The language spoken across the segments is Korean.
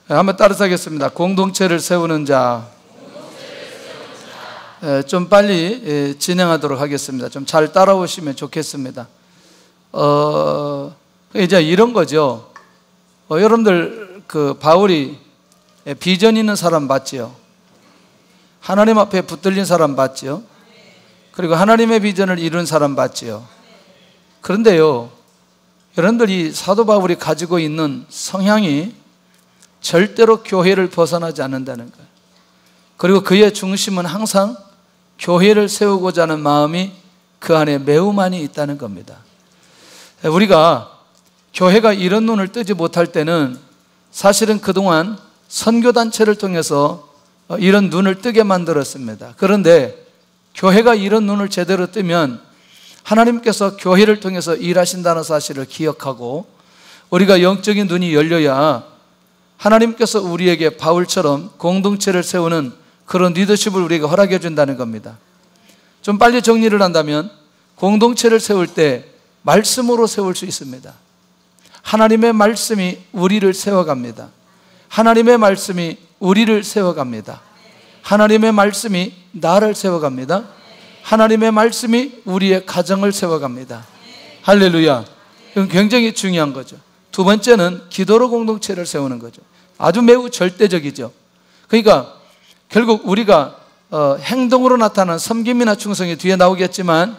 한번 따라서 하겠습니다. 공동체를 세우는 자. 좀 빨리 진행하도록 하겠습니다. 좀 잘 따라오시면 좋겠습니다. 이제 이런 거죠. 여러분들 그 바울이 비전 있는 사람 맞지요? 하나님 앞에 붙들린 사람 맞지요? 그리고 하나님의 비전을 이룬 사람 맞지요? 그런데요, 여러분들이 사도 바울이 가지고 있는 성향이 절대로 교회를 벗어나지 않는다는 거예요. 그리고 그의 중심은 항상 교회를 세우고자 하는 마음이 그 안에 매우 많이 있다는 겁니다. 우리가 교회가 이런 눈을 뜨지 못할 때는 사실은 그동안 선교단체를 통해서 이런 눈을 뜨게 만들었습니다. 그런데 교회가 이런 눈을 제대로 뜨면 하나님께서 교회를 통해서 일하신다는 사실을 기억하고 우리가 영적인 눈이 열려야 하나님께서 우리에게 바울처럼 공동체를 세우는 그런 리더십을 우리에게 허락해 준다는 겁니다. 좀 빨리 정리를 한다면 공동체를 세울 때 말씀으로 세울 수 있습니다. 하나님의 말씀이 우리를 세워갑니다. 하나님의 말씀이 우리를 세워갑니다. 하나님의 말씀이 나를 세워갑니다. 하나님의 말씀이 우리의 가정을 세워갑니다. 할렐루야. 이건 굉장히 중요한 거죠. 두 번째는 기도로 공동체를 세우는 거죠. 아주 매우 절대적이죠. 그러니까 결국 우리가 행동으로 나타나는 섬김이나 충성이 뒤에 나오겠지만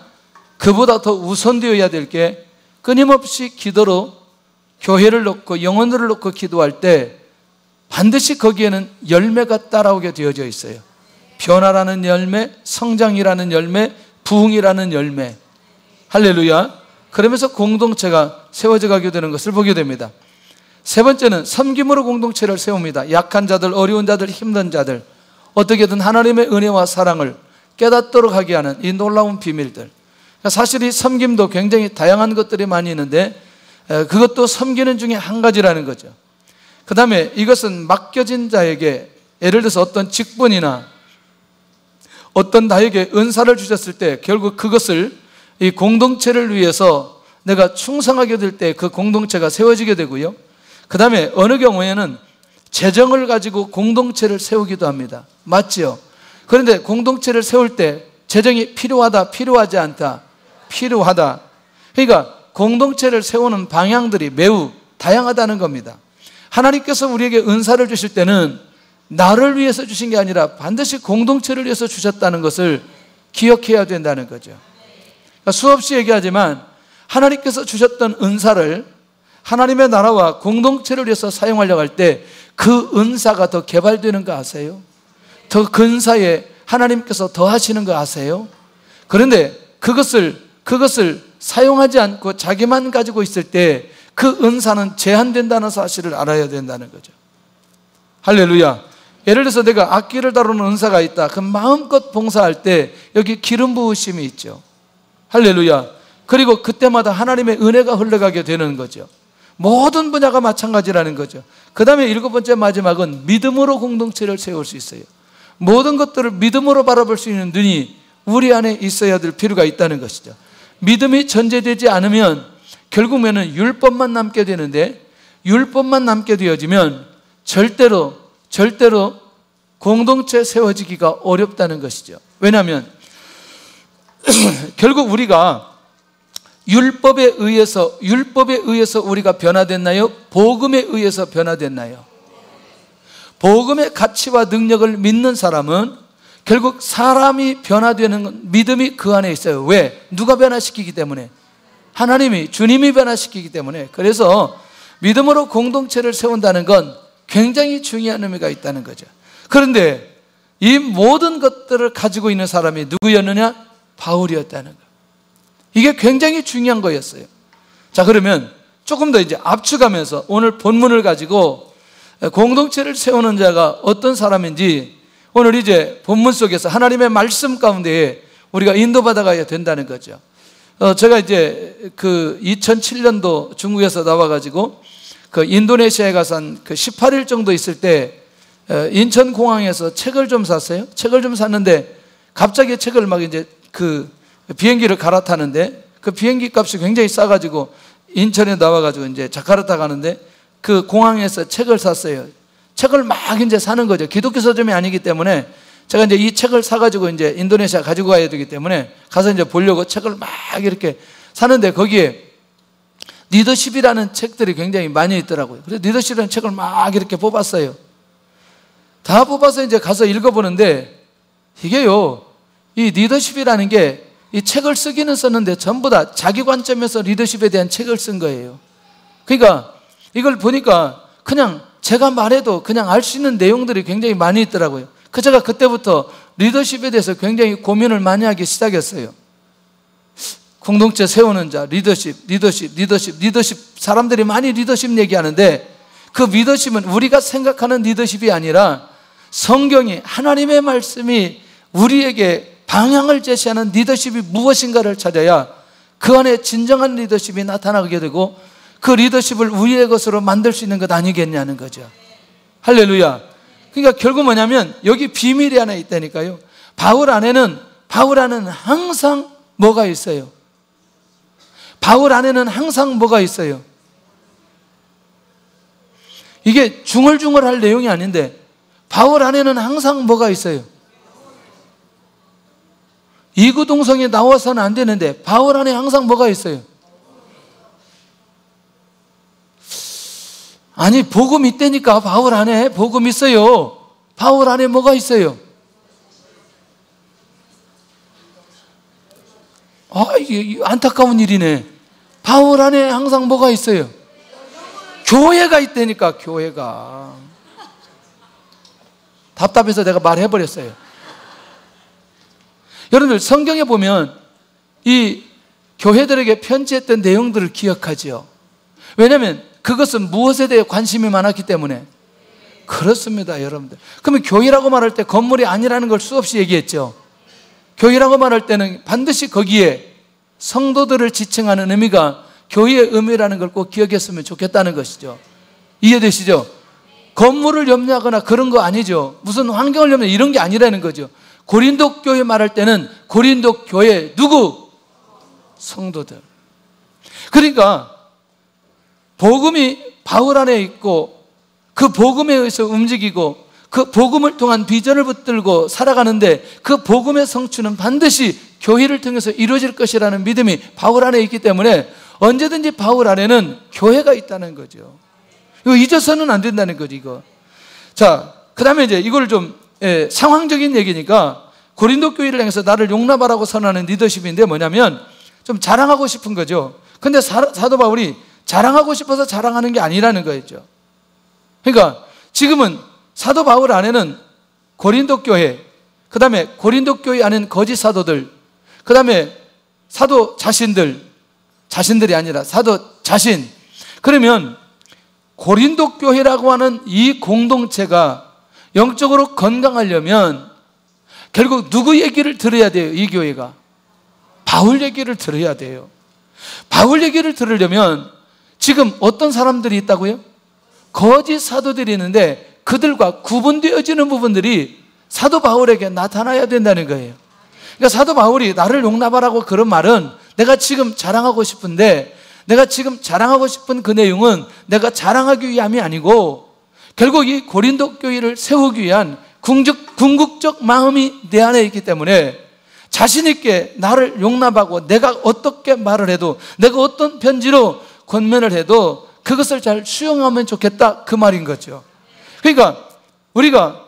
그보다 더 우선되어야 될 게 끊임없이 기도로 교회를 놓고 영혼들을 놓고 기도할 때 반드시 거기에는 열매가 따라오게 되어져 있어요. 변화라는 열매, 성장이라는 열매, 부흥이라는 열매. 할렐루야. 그러면서 공동체가 세워져 가게 되는 것을 보게 됩니다. 세 번째는 섬김으로 공동체를 세웁니다. 약한 자들, 어려운 자들, 힘든 자들, 어떻게든 하나님의 은혜와 사랑을 깨닫도록 하게 하는 이 놀라운 비밀들. 사실 이 섬김도 굉장히 다양한 것들이 많이 있는데 그것도 섬기는 중에 한 가지라는 거죠. 그 다음에 이것은 맡겨진 자에게, 예를 들어서 어떤 직분이나 어떤 나에게 은사를 주셨을 때 결국 그것을 이 공동체를 위해서 내가 충성하게 될 때 그 공동체가 세워지게 되고요. 그 다음에 어느 경우에는 재정을 가지고 공동체를 세우기도 합니다. 맞지요? 그런데 공동체를 세울 때 재정이 필요하다, 필요하지 않다, 필요하다. 그러니까 공동체를 세우는 방향들이 매우 다양하다는 겁니다. 하나님께서 우리에게 은사를 주실 때는 나를 위해서 주신 게 아니라 반드시 공동체를 위해서 주셨다는 것을 기억해야 된다는 거죠. 그러니까 수없이 얘기하지만 하나님께서 주셨던 은사를 하나님의 나라와 공동체를 위해서 사용하려고 할 때 그 은사가 더 개발되는 거 아세요? 더 근사에 하나님께서 더 하시는 거 아세요? 그런데 그것을 사용하지 않고 자기만 가지고 있을 때 그 은사는 제한된다는 사실을 알아야 된다는 거죠. 할렐루야. 예를 들어서 내가 악기를 다루는 은사가 있다. 그럼 마음껏 봉사할 때 여기 기름 부으심이 있죠. 할렐루야. 그리고 그때마다 하나님의 은혜가 흘러가게 되는 거죠. 모든 분야가 마찬가지라는 거죠. 그 다음에 일곱 번째 마지막은 믿음으로 공동체를 세울 수 있어요. 모든 것들을 믿음으로 바라볼 수 있는 눈이 우리 안에 있어야 될 필요가 있다는 것이죠. 믿음이 전제되지 않으면 결국에는 율법만 남게 되는데 율법만 남게 되어지면 절대로 공동체 세워지기가 어렵다는 것이죠. 왜냐하면 결국 우리가 율법에 의해서 우리가 변화됐나요? 복음에 의해서 변화됐나요? 복음의 가치와 능력을 믿는 사람은 결국 사람이 변화되는 믿음이 그 안에 있어요. 왜? 누가 변화시키기 때문에? 하나님이, 주님이 변화시키기 때문에. 그래서 믿음으로 공동체를 세운다는 건 굉장히 중요한 의미가 있다는 거죠. 그런데 이 모든 것들을 가지고 있는 사람이 누구였느냐? 바울이었다는 거예요. 이게 굉장히 중요한 거였어요. 자, 그러면 조금 더 이제 압축하면서 오늘 본문을 가지고 공동체를 세우는 자가 어떤 사람인지 오늘 이제 본문 속에서 하나님의 말씀 가운데에 우리가 인도받아 가야 된다는 거죠. 제가 이제 그 2007년도 중국에서 나와가지고 그 인도네시아에 가서 한 그 18일 정도 있을 때 인천공항에서 책을 좀 샀어요. 책을 좀 샀는데 갑자기 책을 막 이제 그 비행기를 갈아타는데 그 비행기 값이 굉장히 싸가지고 인천에 나와가지고 이제 자카르타 가는데 그 공항에서 책을 샀어요. 책을 막 이제 사는 거죠. 기독교 서점이 아니기 때문에 제가 이제 이 책을 사가지고 이제 인도네시아 가지고 가야 되기 때문에 가서 이제 보려고 책을 막 이렇게 사는데 거기에 리더십이라는 책들이 굉장히 많이 있더라고요. 그래서 리더십이라는 책을 막 이렇게 뽑았어요. 다 뽑아서 이제 가서 읽어보는데 이게요, 이 리더십이라는 게 이 책을 쓰기는 썼는데 전부 다 자기 관점에서 리더십에 대한 책을 쓴 거예요. 그러니까 이걸 보니까 그냥 제가 말해도 그냥 알 수 있는 내용들이 굉장히 많이 있더라고요. 제가 그때부터 리더십에 대해서 굉장히 고민을 많이 하기 시작했어요. 공동체 세우는 자, 리더십. 사람들이 많이 리더십 얘기하는데 그 리더십은 우리가 생각하는 리더십이 아니라 성경이, 하나님의 말씀이 우리에게 방향을 제시하는 리더십이 무엇인가를 찾아야 그 안에 진정한 리더십이 나타나게 되고 그 리더십을 우리의 것으로 만들 수 있는 것 아니겠냐는 거죠. 할렐루야. 그러니까 결국 뭐냐면 여기 비밀이 하나 있다니까요. 바울 안에는 항상 뭐가 있어요? 바울 안에는 항상 뭐가 있어요? 이게 중얼중얼할 내용이 아닌데 바울 안에는 항상 뭐가 있어요? 이구동성에 나와서는 안 되는데 바울 안에 항상 뭐가 있어요? 아니, 복음 있다니까. 바울 안에 복음 있어요. 바울 안에 뭐가 있어요? 이게 안타까운 일이네. 바울 안에 항상 뭐가 있어요? 교회가 있다니까. 교회가. 답답해서 내가 말해버렸어요. 여러분들 성경에 보면 이 교회들에게 편지했던 내용들을 기억하죠. 왜냐하면 그것은 무엇에 대해 관심이 많았기 때문에. 그렇습니다, 여러분들. 그러면 교회라고 말할 때 건물이 아니라는 걸 수없이 얘기했죠. 교회라고 말할 때는 반드시 거기에 성도들을 지칭하는 의미가 교회의 의미라는 걸 꼭 기억했으면 좋겠다는 것이죠. 이해되시죠? 건물을 염려하거나 그런 거 아니죠. 무슨 환경을 염려, 이런 게 아니라는 거죠. 고린도 교회 말할 때는 고린도 교회 누구? 성도들. 그러니까 복음이 바울 안에 있고 그 복음에 의해서 움직이고 그 복음을 통한 비전을 붙들고 살아가는데 그 복음의 성취는 반드시 교회를 통해서 이루어질 것이라는 믿음이 바울 안에 있기 때문에 언제든지 바울 안에는 교회가 있다는 거죠. 이거 잊어서는 안 된다는 거죠, 이거. 자, 그 다음에 이제 이걸 좀 상황적인 얘기니까 고린도 교회를 향해서 나를 용납하라고 선언하는 리더십인데 뭐냐면 좀 자랑하고 싶은 거죠. 근데 사도 바울이 자랑하고 싶어서 자랑하는 게 아니라는 거였죠. 그러니까 지금은 사도 바울 안에는 고린도 교회, 그 다음에 고린도 교회 안에는 거짓 사도들, 그 다음에 사도 자신들이 아니라 사도 자신. 그러면 고린도 교회라고 하는 이 공동체가 영적으로 건강하려면 결국 누구 얘기를 들어야 돼요? 이 교회가 바울 얘기를 들어야 돼요. 바울 얘기를 들으려면 지금 어떤 사람들이 있다고요? 거짓 사도들이 있는데 그들과 구분되어지는 부분들이 사도 바울에게 나타나야 된다는 거예요. 그러니까 사도 바울이 나를 용납하라고 그런 말은 내가 지금 자랑하고 싶은데, 내가 지금 자랑하고 싶은 그 내용은 내가 자랑하기 위함이 아니고 결국 이 고린도 교회를 세우기 위한 궁극적 마음이 내 안에 있기 때문에 자신 있게 나를 용납하고 내가 어떻게 말을 해도, 내가 어떤 편지로 권면을 해도 그것을 잘 수용하면 좋겠다, 그 말인 거죠. 그러니까 우리가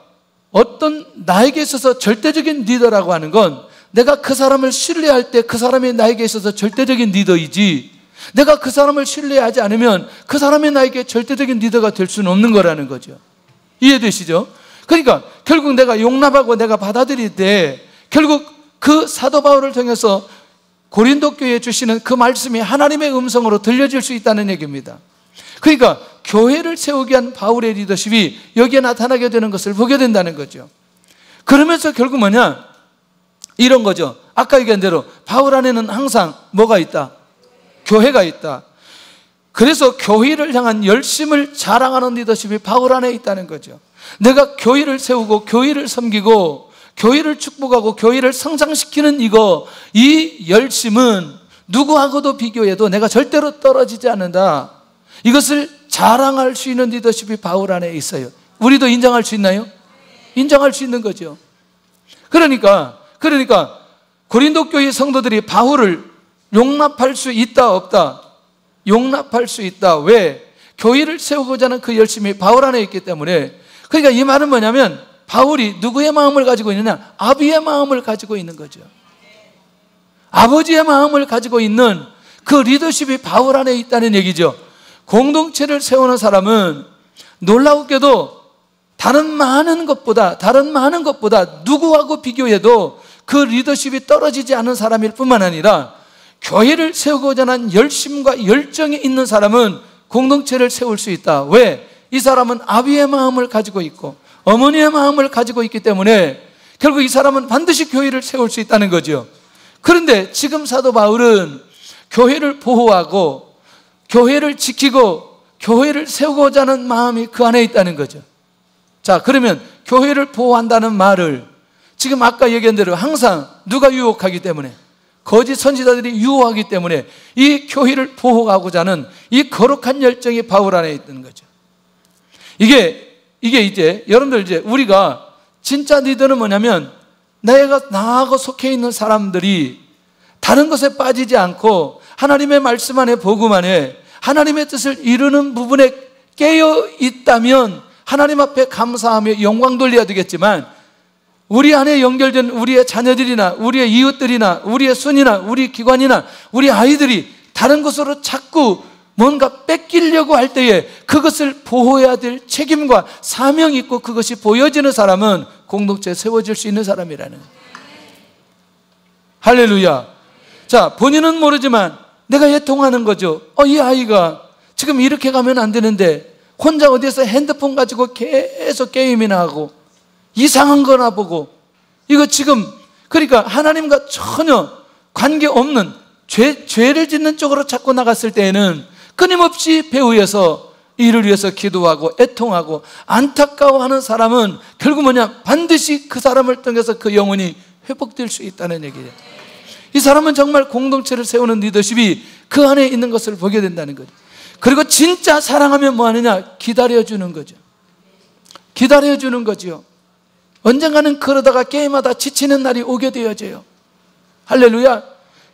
어떤 나에게 있어서 절대적인 리더라고 하는 건 내가 그 사람을 신뢰할 때 그 사람이 나에게 있어서 절대적인 리더이지, 내가 그 사람을 신뢰하지 않으면 그 사람이 나에게 절대적인 리더가 될 수는 없는 거라는 거죠. 이해되시죠? 그러니까 결국 내가 용납하고 내가 받아들일 때 결국 그 사도 바울을 통해서 고린도 교회에 주시는 그 말씀이 하나님의 음성으로 들려질 수 있다는 얘기입니다. 그러니까 교회를 세우기 위한 바울의 리더십이 여기에 나타나게 되는 것을 보게 된다는 거죠. 그러면서 결국 뭐냐? 이런 거죠. 아까 얘기한 대로 바울 안에는 항상 뭐가 있다? 교회가 있다. 그래서 교회를 향한 열심을 자랑하는 리더십이 바울 안에 있다는 거죠. 내가 교회를 세우고 교회를 섬기고 교회를 축복하고 교회를 성장시키는 이 열심은 누구하고도 비교해도 내가 절대로 떨어지지 않는다. 이것을 자랑할 수 있는 리더십이 바울 안에 있어요. 우리도 인정할 수 있나요? 인정할 수 있는 거죠. 그러니까 고린도 교회 성도들이 바울을 용납할 수 있다 없다? 용납할 수 있다. 왜? 교회를 세우고자 하는 그 열심이 바울 안에 있기 때문에. 그러니까 이 말은 뭐냐면 바울이 누구의 마음을 가지고 있느냐? 아비의 마음을 가지고 있는 거죠. 아버지의 마음을 가지고 있는 그 리더십이 바울 안에 있다는 얘기죠. 공동체를 세우는 사람은 놀라웠게도 다른 많은 것보다 누구하고 비교해도 그 리더십이 떨어지지 않은 사람일 뿐만 아니라 교회를 세우고자 하는 열심과 열정이 있는 사람은 공동체를 세울 수 있다. 왜? 이 사람은 아비의 마음을 가지고 있고 어머니의 마음을 가지고 있기 때문에 결국 이 사람은 반드시 교회를 세울 수 있다는 거죠. 그런데 지금 사도 바울은 교회를 보호하고 교회를 지키고 교회를 세우고자 하는 마음이 그 안에 있다는 거죠. 자, 그러면 교회를 보호한다는 말을 지금 아까 얘기한 대로 항상 누가 유혹하기 때문에, 거짓 선지자들이 유혹하기 때문에 이 교회를 보호하고자 하는 이 거룩한 열정이 바울 안에 있는 거죠. 이게 이제 여러분들 이제 우리가 진짜 리더는 뭐냐면 나하고 속해 있는 사람들이 다른 것에 빠지지 않고 하나님의 말씀 안에 복음 안에 하나님의 뜻을 이루는 부분에 깨어 있다면 하나님 앞에 감사하며 영광 돌려야 되겠지만, 우리 안에 연결된 우리의 자녀들이나 우리의 이웃들이나 우리의 손이나 우리 기관이나 우리 아이들이 다른 것으로 자꾸 뭔가 뺏기려고 할 때에 그것을 보호해야 될 책임과 사명이 있고 그것이 보여지는 사람은 공동체에 세워질 수 있는 사람이라는 거예요. 할렐루야. 자, 본인은 모르지만 내가 애통하는 거죠. 이 아이가 지금 이렇게 가면 안 되는데 혼자 어디에서 핸드폰 가지고 계속 게임이나 하고 이상한 거나 보고, 이거 지금 그러니까 하나님과 전혀 관계없는 죄를 짓는 쪽으로 자꾸 나갔을 때에는 끊임없이 배후에서 이를 위해서 기도하고 애통하고 안타까워하는 사람은 결국 뭐냐? 반드시 그 사람을 통해서 그 영혼이 회복될 수 있다는 얘기예요. 이 사람은 정말 공동체를 세우는 리더십이 그 안에 있는 것을 보게 된다는 거죠. 그리고 진짜 사랑하면 뭐 하느냐? 기다려주는 거죠. 기다려주는 거죠. 언젠가는 그러다가 게임하다 지치는 날이 오게 되어져요. 할렐루야.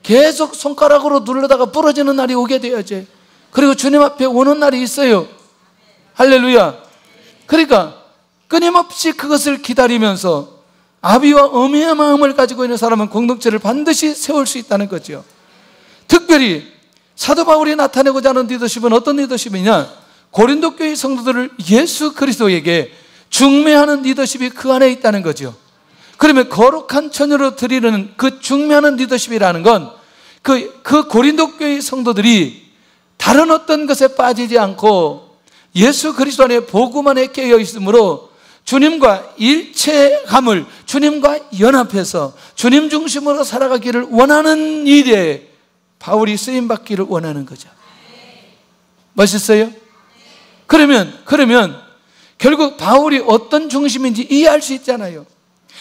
계속 손가락으로 누르다가 부러지는 날이 오게 되어져요. 그리고 주님 앞에 오는 날이 있어요. 할렐루야. 그러니까 끊임없이 그것을 기다리면서 아비와 어미의 마음을 가지고 있는 사람은 공동체를 반드시 세울 수 있다는 거죠. 특별히 사도 바울이 나타내고자 하는 리더십은 어떤 리더십이냐? 고린도 교회 성도들을 예수 그리스도에게 중매하는 리더십이 그 안에 있다는 거죠. 그러면 거룩한 처녀로 드리는 그 중매하는 리더십이라는 건 그 고린도 교회 성도들이 다른 어떤 것에 빠지지 않고 예수 그리스도 안에 복음 안에 깨어 있으므로 주님과 일체감을, 주님과 연합해서 주님 중심으로 살아가기를 원하는 일에 바울이 쓰임받기를 원하는 거죠. 멋있어요? 그러면 결국 바울이 어떤 중심인지 이해할 수 있잖아요.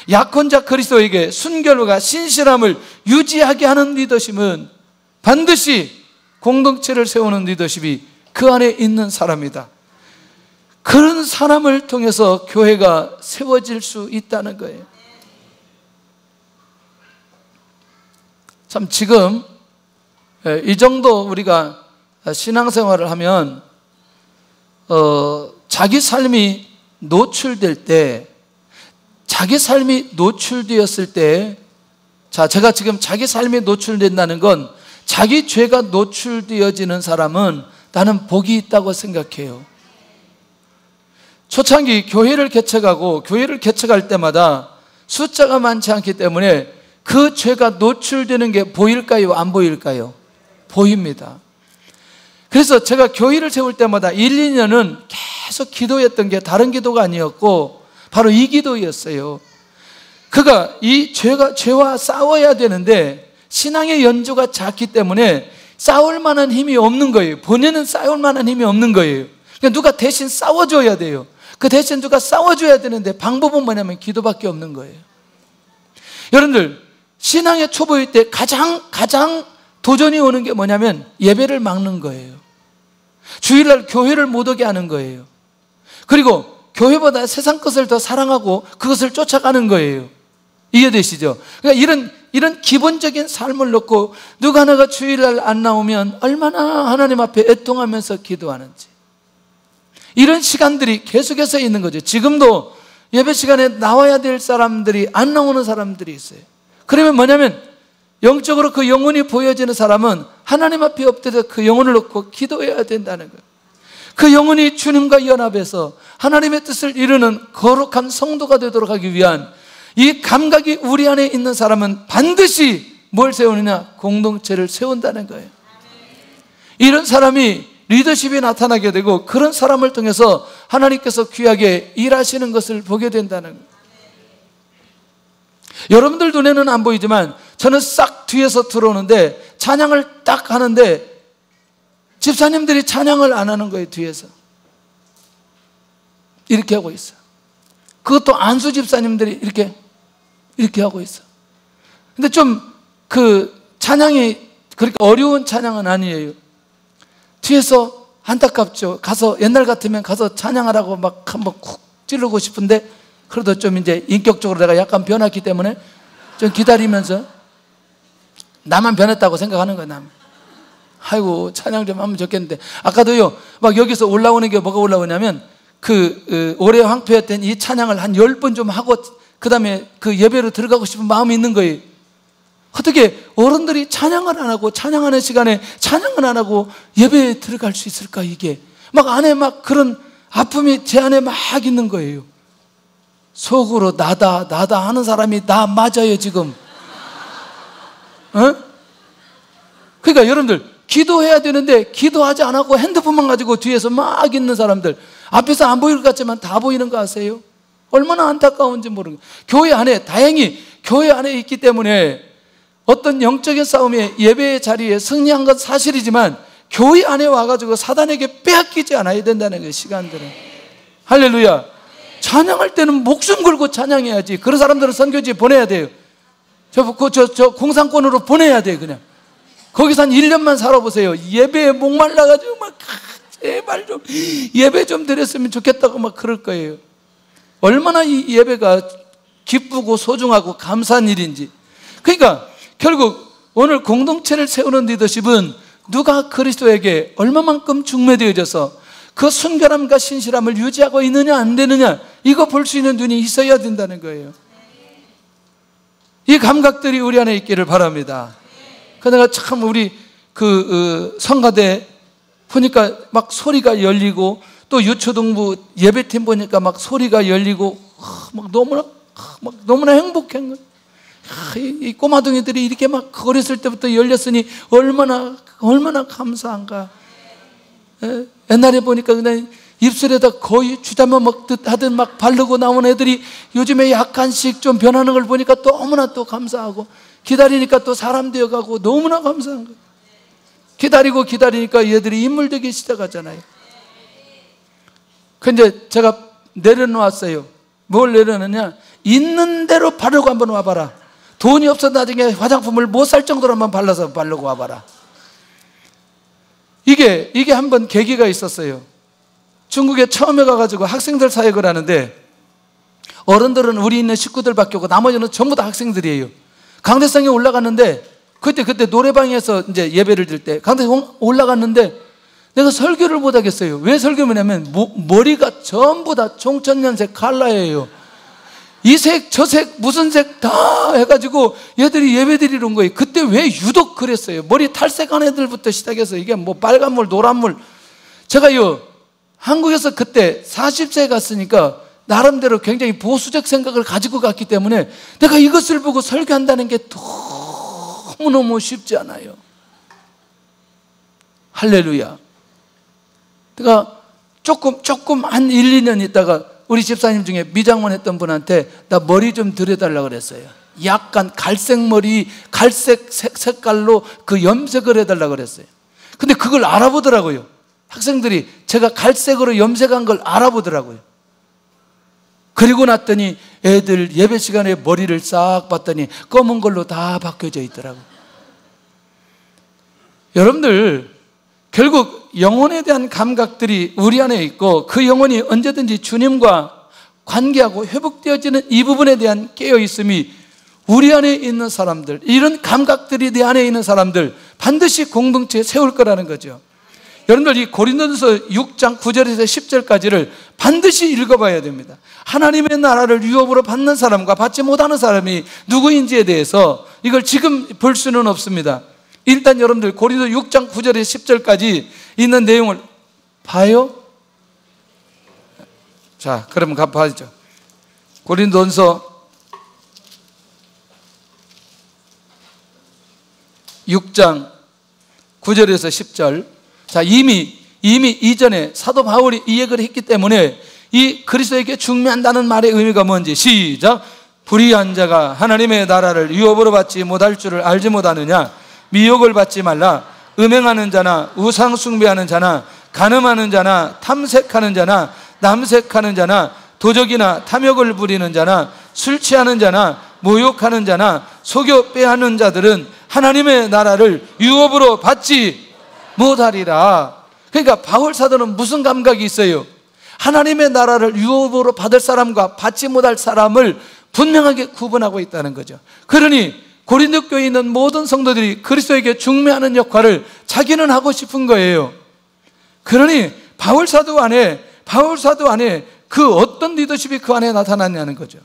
약혼자 그리스도에게 순결과 신실함을 유지하게 하는 리더십은 반드시 공동체를 세우는 리더십이 그 안에 있는 사람이다. 그런 사람을 통해서 교회가 세워질 수 있다는 거예요. 참 지금 이 정도 우리가 신앙생활을 하면 자기 삶이 노출될 때, 자기 삶이 노출되었을 때, 자, 제가 지금 자기 삶이 노출된다는 건 자기 죄가 노출되어지는 사람은 나는 복이 있다고 생각해요. 초창기 교회를 개척할 때마다 숫자가 많지 않기 때문에 그 죄가 노출되는 게 보일까요? 안 보일까요? 보입니다. 그래서 제가 교회를 세울 때마다 1, 2년은 계속 기도했던 게 다른 기도가 아니었고 바로 이 기도였어요. 그가 이 죄와 싸워야 되는데 신앙의 연조가 작기 때문에 싸울 만한 힘이 없는 거예요. 본인은 싸울 만한 힘이 없는 거예요. 그러니까 누가 대신 싸워줘야 돼요. 그 대신 누가 싸워줘야 되는데 방법은 뭐냐면 기도밖에 없는 거예요. 여러분들 신앙의 초보일 때 가장 도전이 오는 게 뭐냐면 예배를 막는 거예요. 주일날 교회를 못 오게 하는 거예요. 그리고 교회보다 세상 것을 더 사랑하고 그것을 쫓아가는 거예요. 이해되시죠? 그러니까 이런 기본적인 삶을 놓고 누가 하나가 주일날 안 나오면 얼마나 하나님 앞에 애통하면서 기도하는지, 이런 시간들이 계속해서 있는 거죠. 지금도 예배 시간에 나와야 될 사람들이 안 나오는 사람들이 있어요. 그러면 뭐냐면 영적으로 그 영혼이 보여지는 사람은 하나님 앞에 엎드려 그 영혼을 놓고 기도해야 된다는 거예요. 그 영혼이 주님과 연합해서 하나님의 뜻을 이루는 거룩한 성도가 되도록 하기 위한 이 감각이 우리 안에 있는 사람은 반드시 뭘 세우느냐? 공동체를 세운다는 거예요. 이런 사람이 리더십이 나타나게 되고 그런 사람을 통해서 하나님께서 귀하게 일하시는 것을 보게 된다는 거예요. 여러분들 눈에는 안 보이지만 저는 싹 뒤에서 들어오는데 찬양을 딱 하는데 집사님들이 찬양을 안 하는 거예요. 뒤에서 이렇게 하고 있어요. 그것도 안수 집사님들이 이렇게 하고 있어요. 근데 좀 그 찬양이 그렇게 어려운 찬양은 아니에요. 뒤에서 안타깝죠. 가서 옛날 같으면 가서 찬양하라고 막 한번 쿡 찌르고 싶은데, 그래도 좀 이제 인격적으로 내가 약간 변했기 때문에 좀 기다리면서 나만 변했다고 생각하는 거야. 나만. 아이고 찬양 좀 하면 좋겠는데. 아까도요 막 여기서 올라오는 게 뭐가 올라오냐면 올해 황폐했던 이 찬양을 한 10번 좀 하고 그 다음에 그 예배로 들어가고 싶은 마음이 있는 거예요. 어떻게 어른들이 찬양을 안 하고 찬양하는 시간에 찬양을 안 하고 예배에 들어갈 수 있을까? 이게 막 안에 막 그런 아픔이 제 안에 막 있는 거예요. 속으로 나다 하는 사람이 나 맞아요 지금. 그러니까 여러분들 기도해야 되는데 기도하지 않고 핸드폰만 가지고 뒤에서 막 있는 사람들, 앞에서 안 보일 것 같지만 다 보이는 거 아세요? 얼마나 안타까운지 모르겠어요. 교회 안에, 다행히 교회 안에 있기 때문에 어떤 영적인 싸움에 예배의 자리에 승리한 건 사실이지만 교회 안에 와가지고 사단에게 빼앗기지 않아야 된다는 거예요. 시간들은. 할렐루야. 찬양할 때는 목숨 걸고 찬양해야지. 그런 사람들은 선교지에 보내야 돼요. 저 공산권으로 보내야 돼요. 그냥 거기서 한 1년만 살아보세요. 예배에 목말라가지고 막 제발 좀 예배 좀 드렸으면 좋겠다고 막 그럴 거예요. 얼마나 이 예배가 기쁘고 소중하고 감사한 일인지. 그러니까 결국 오늘 공동체를 세우는 리더십은 누가 그리스도에게 얼마만큼 중매되어져서 그 순결함과 신실함을 유지하고 있느냐 안 되느냐, 이거 볼 수 있는 눈이 있어야 된다는 거예요. 이 감각들이 우리 안에 있기를 바랍니다. 그러다가 참 우리 성가대 보니까 막 소리가 열리고, 또 유초등부 예배팀 보니까 막 소리가 열리고 막 너무나 행복한 거예요. 이 꼬마둥이들이 이렇게 막 어렸을 때부터 열렸으니 얼마나 감사한가. 옛날에 보니까 그냥 입술에다 거의 주자만 먹듯 하듯 막 바르고 나온 애들이 요즘에 약간씩 좀 변하는 걸 보니까 너무나 또 감사하고, 기다리니까 또 사람 되어가고 너무나 감사한 거예요. 기다리니까 얘들이 인물 되기 시작하잖아요. 근데 제가 내려놓았어요. 뭘 내려놓냐? 있는 대로 바르고 한번 와봐라. 돈이 없어 나중에 화장품을 못 살 정도로 한번 바르고 와봐라. 이게 한번 계기가 있었어요. 중국에 처음에 가가지고 학생들 사역을 하는데, 어른들은 우리 있는 식구들밖에 없고 나머지는 전부 다 학생들이에요. 강대상에 올라갔는데, 그때 노래방에서 이제 예배를 드릴 때 강대상 올라갔는데 내가 설교를 못 하겠어요. 왜 설교냐면 머리가 전부 다 총천연색 칼라예요. 이 색, 저 색, 무슨 색 다 해가지고 얘들이 예배 드리는 거예요. 그때 왜 유독 그랬어요? 머리 탈색한 애들부터 시작해서 이게 뭐 빨간물, 노란물. 제가요, 한국에서 그때 40세에 갔으니까 나름대로 굉장히 보수적 생각을 가지고 갔기 때문에 내가 이것을 보고 설교한다는 게 너무너무 쉽지 않아요. 할렐루야. 내가 조금 한 1, 2년 있다가 우리 집사님 중에 미장원 했던 분한테 나 머리 좀 들여달라고 그랬어요. 약간 갈색 머리, 갈색 색깔로 그 염색을 해달라고 그랬어요. 근데 그걸 알아보더라고요. 학생들이 제가 갈색으로 염색한 걸 알아보더라고요. 그리고 났더니 애들 예배 시간에 머리를 싹 봤더니 검은 걸로 다 바뀌어져 있더라고요. 여러분들, 결국 영혼에 대한 감각들이 우리 안에 있고 그 영혼이 언제든지 주님과 관계하고 회복되어지는 이 부분에 대한 깨어있음이 우리 안에 있는 사람들, 이런 감각들이 내 안에 있는 사람들 반드시 공동체에 세울 거라는 거죠. 여러분들 이 고린도전서 6장 9절에서 10절까지를 반드시 읽어봐야 됩니다. 하나님의 나라를 유업으로 받는 사람과 받지 못하는 사람이 누구인지에 대해서 이걸 지금 볼 수는 없습니다. 일단 여러분들 고린도 6장 9절에서 10절까지 있는 내용을 봐요. 자, 그러면 봐야죠. 고린도전서 6장 9절에서 10절. 자, 이미 이전에 사도 바울이 이 얘기를 했기 때문에 이 그리스도에게 중매한다는 말의 의미가 뭔지 시작. 불의한 자가 하나님의 나라를 유업으로 받지 못할 줄을 알지 못하느냐. 미혹을 받지 말라. 음행하는 자나 우상 숭배하는 자나 간음하는 자나 탐색하는 자나 남색하는 자나 도적이나 탐욕을 부리는 자나 술 취하는 자나 모욕하는 자나 속여 빼앗는 자들은 하나님의 나라를 유업으로 받지 못하리라. 그러니까 바울 사도는 무슨 감각이 있어요? 하나님의 나라를 유업으로 받을 사람과 받지 못할 사람을 분명하게 구분하고 있다는 거죠. 그러니 고린도 교회에 있는 모든 성도들이 그리스도에게 중매하는 역할을 자기는 하고 싶은 거예요. 그러니 바울 사도 안에 그 어떤 리더십이 그 안에 나타났냐는 거죠.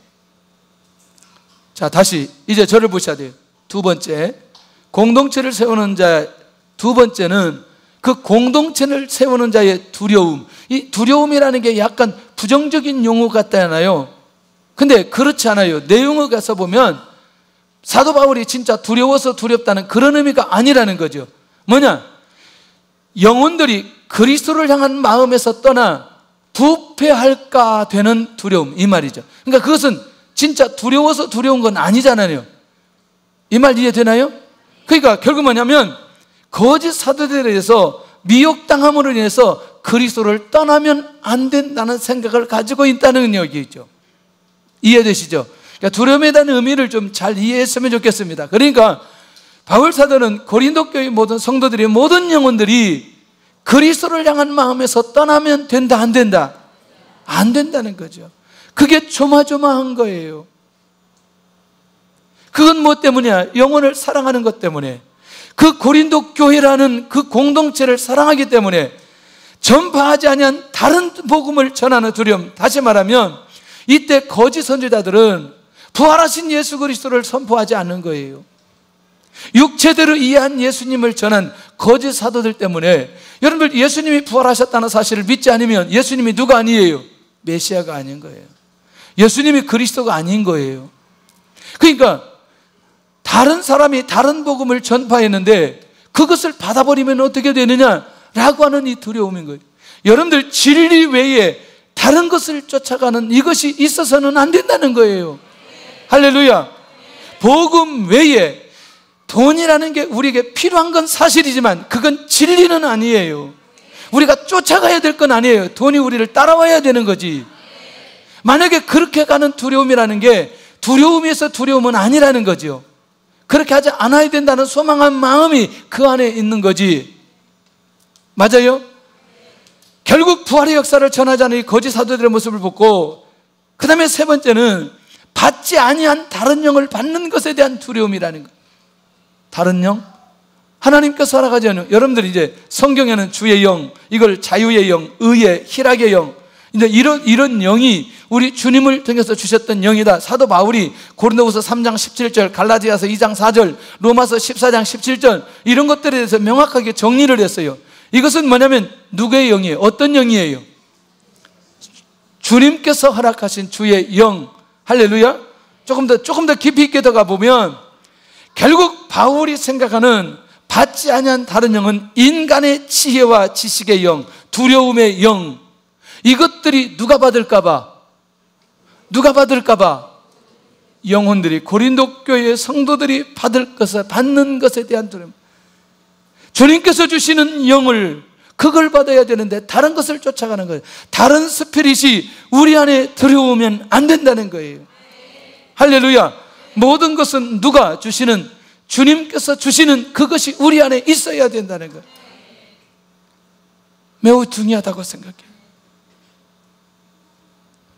자, 다시 이제 저를 보셔야 돼요. 두 번째, 공동체를 세우는 자. 두 번째는 그 공동체를 세우는 자의 두려움. 이 두려움이라는 게 약간 부정적인 용어 같잖아요. 근데 그렇지 않아요. 내용을 가서 보면 사도 바울이 진짜 두려워서 두렵다는 그런 의미가 아니라는 거죠. 뭐냐? 영혼들이 그리스도를 향한 마음에서 떠나 부패할까 되는 두려움, 이 말이죠. 그러니까 그것은 진짜 두려워서 두려운 건 아니잖아요. 이 말 이해되나요? 그러니까 결국 뭐냐면 거짓 사도들에 대해서 미혹당함으로 인해서 그리스도를 떠나면 안 된다는 생각을 가지고 있다는 얘기죠. 이해되시죠? 그러니까 두려움에 대한 의미를 좀 잘 이해했으면 좋겠습니다. 그러니까 바울 사도는 고린도 교회 모든 성도들이 모든 영혼들이 그리스도를 향한 마음에서 떠나면 된다, 안 된다? 안 된다는 거죠. 그게 조마조마한 거예요. 그건 뭐 때문이야? 영혼을 사랑하는 것 때문에, 그 고린도 교회라는 그 공동체를 사랑하기 때문에 전파하지 아니한 다른 복음을 전하는 두려움. 다시 말하면 이때 거짓 선지자들은 부활하신 예수 그리스도를 선포하지 않는 거예요. 육체대로 이해한 예수님을 전한 거짓 사도들 때문에 여러분들 예수님이 부활하셨다는 사실을 믿지 않으면 예수님이 누가 아니에요? 메시아가 아닌 거예요. 예수님이 그리스도가 아닌 거예요. 그러니까 다른 사람이 다른 복음을 전파했는데 그것을 받아버리면 어떻게 되느냐라고 하는 이 두려움인 거예요. 여러분들 진리 외에 다른 것을 쫓아가는 이것이 있어서는 안 된다는 거예요. 할렐루야. 복음 외에 돈이라는 게 우리에게 필요한 건 사실이지만 그건 진리는 아니에요. 우리가 쫓아가야 될 건 아니에요. 돈이 우리를 따라와야 되는 거지. 만약에 그렇게 가는 두려움이라는 게 두려움에서 두려움은 아니라는 거죠. 그렇게 하지 않아야 된다는 소망한 마음이 그 안에 있는 거지. 맞아요? 결국 부활의 역사를 전하자는 이 거짓 사도들의 모습을 보고, 그 다음에 세 번째는 받지 아니한 다른 영을 받는 것에 대한 두려움이라는 것. 다른 영? 하나님께서 허락하지 않은, 여러분들이 이제 성경에는 주의 영, 이걸 자유의 영, 의의, 희락의 영, 이제 이런 영이 우리 주님을 통해서 주셨던 영이다. 사도 바울이 고린도후서 3장 17절, 갈라디아서 2장 4절, 로마서 14장 17절 이런 것들에 대해서 명확하게 정리를 했어요. 이것은 뭐냐면 누구의 영이에요? 어떤 영이에요? 주님께서 허락하신 주의 영. 할렐루야. 조금 더 깊이 있게 들어가 보면 결국 바울이 생각하는 받지 아니한 다른 영은 인간의 지혜와 지식의 영, 두려움의 영, 이것들이 누가 받을까봐 영혼들이, 고린도 교회의 성도들이 받는 것에 대한 두려움. 주님께서 주시는 영을, 그걸 받아야 되는데 다른 것을 쫓아가는 거예요. 다른 스피릿이 우리 안에 들어오면 안 된다는 거예요. 할렐루야. 모든 것은 누가 주시는, 주님께서 주시는 그것이 우리 안에 있어야 된다는 거예요. 매우 중요하다고 생각해요.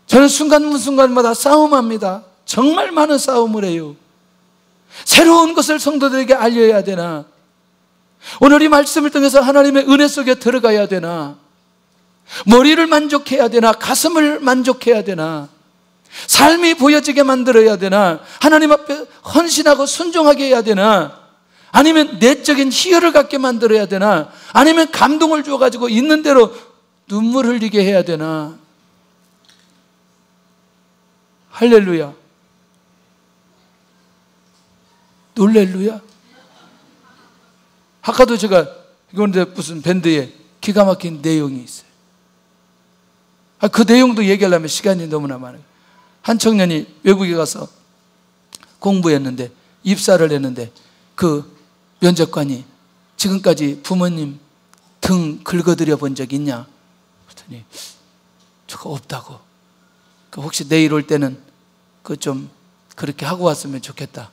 저는 순간순간마다 싸움합니다. 정말 많은 싸움을 해요. 새로운 것을 성도들에게 알려야 되나? 오늘 이 말씀을 통해서 하나님의 은혜 속에 들어가야 되나? 머리를 만족해야 되나? 가슴을 만족해야 되나? 삶이 보여지게 만들어야 되나? 하나님 앞에 헌신하고 순종하게 해야 되나? 아니면 내적인 희열을 갖게 만들어야 되나? 아니면 감동을 주어가지고 있는 대로 눈물 흘리게 해야 되나? 할렐루야. 놀렐루야. 아까도 제가 이건데 무슨 밴드에 기가 막힌 내용이 있어요. 그 내용도 얘기하려면 시간이 너무나 많아요. 한 청년이 외국에 가서 공부했는데 입사를 했는데 그 면접관이 지금까지 부모님 등 긁어드려 본 적 있냐? 그랬더니 저거 없다고. 혹시 내일 올 때는 그 좀 그렇게 하고 왔으면 좋겠다.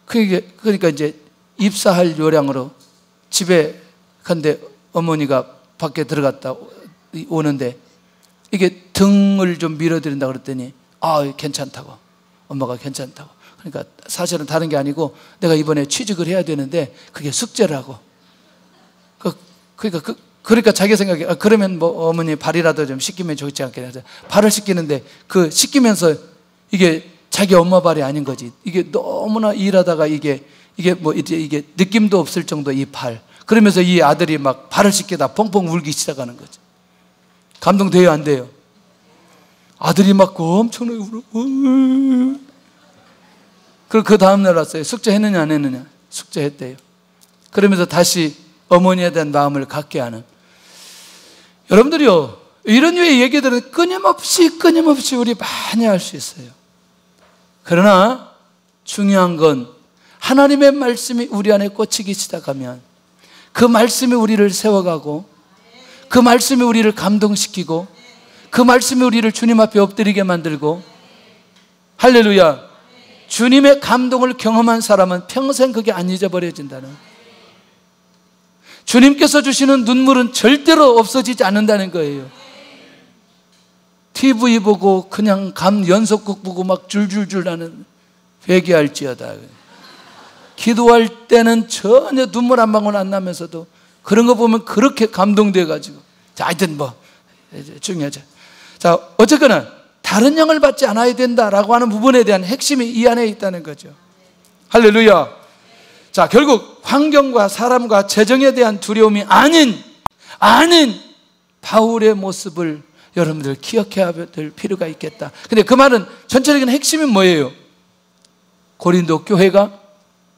그러니까 이제 입사할 요량으로 집에 간데 어머니가 밖에 들어갔다 오는데 이게 등을 좀 밀어드린다 그랬더니 괜찮다고. 엄마가 괜찮다고. 그러니까 사실은 다른 게 아니고 내가 이번에 취직을 해야 되는데 그게 숙제라고. 그러니까 자기 생각에 그러면 뭐 어머니 발이라도 좀 씻기면 좋지 않겠냐. 발을 씻기는데 그 씻기면서 이게 자기 엄마 발이 아닌 거지. 이게 너무나 일하다가 이게 뭐 이게 느낌도 없을 정도 이 발. 그러면서 이 아들이 막 발을 씻기다 펑펑 울기 시작하는 거지. 감동돼요, 안 돼요? 아들이 막 엄청나게 울어. 그 다음날 왔어요. 숙제했느냐 안 했느냐? 숙제했대요. 그러면서 다시 어머니에 대한 마음을 갖게 하는. 여러분들이요, 이런 류의 얘기들은 끊임없이 우리 많이 할 수 있어요. 그러나 중요한 건 하나님의 말씀이 우리 안에 꽂히기 시작하면 그 말씀이 우리를 세워가고 그 말씀이 우리를 감동시키고 그 말씀이 우리를 주님 앞에 엎드리게 만들고, 할렐루야, 주님의 감동을 경험한 사람은 평생 그게 안 잊어버려진다는, 주님께서 주시는 눈물은 절대로 없어지지 않는다는 거예요. TV 보고 그냥 연속극 보고 막 줄줄줄 나는 회개할지어다. 기도할 때는 전혀 눈물 한 방울 안 나면서도 그런 거 보면 그렇게 감동돼가지고. 자, 하여튼 뭐 중요하죠. 자, 어쨌거나 다른 영을 받지 않아야 된다라고 하는 부분에 대한 핵심이 이 안에 있다는 거죠. 할렐루야. 자, 결국 환경과 사람과 재정에 대한 두려움이 아닌 바울의 모습을 여러분들 기억해야 될 필요가 있겠다. 근데 그 말은 전체적인 핵심이 뭐예요? 고린도 교회가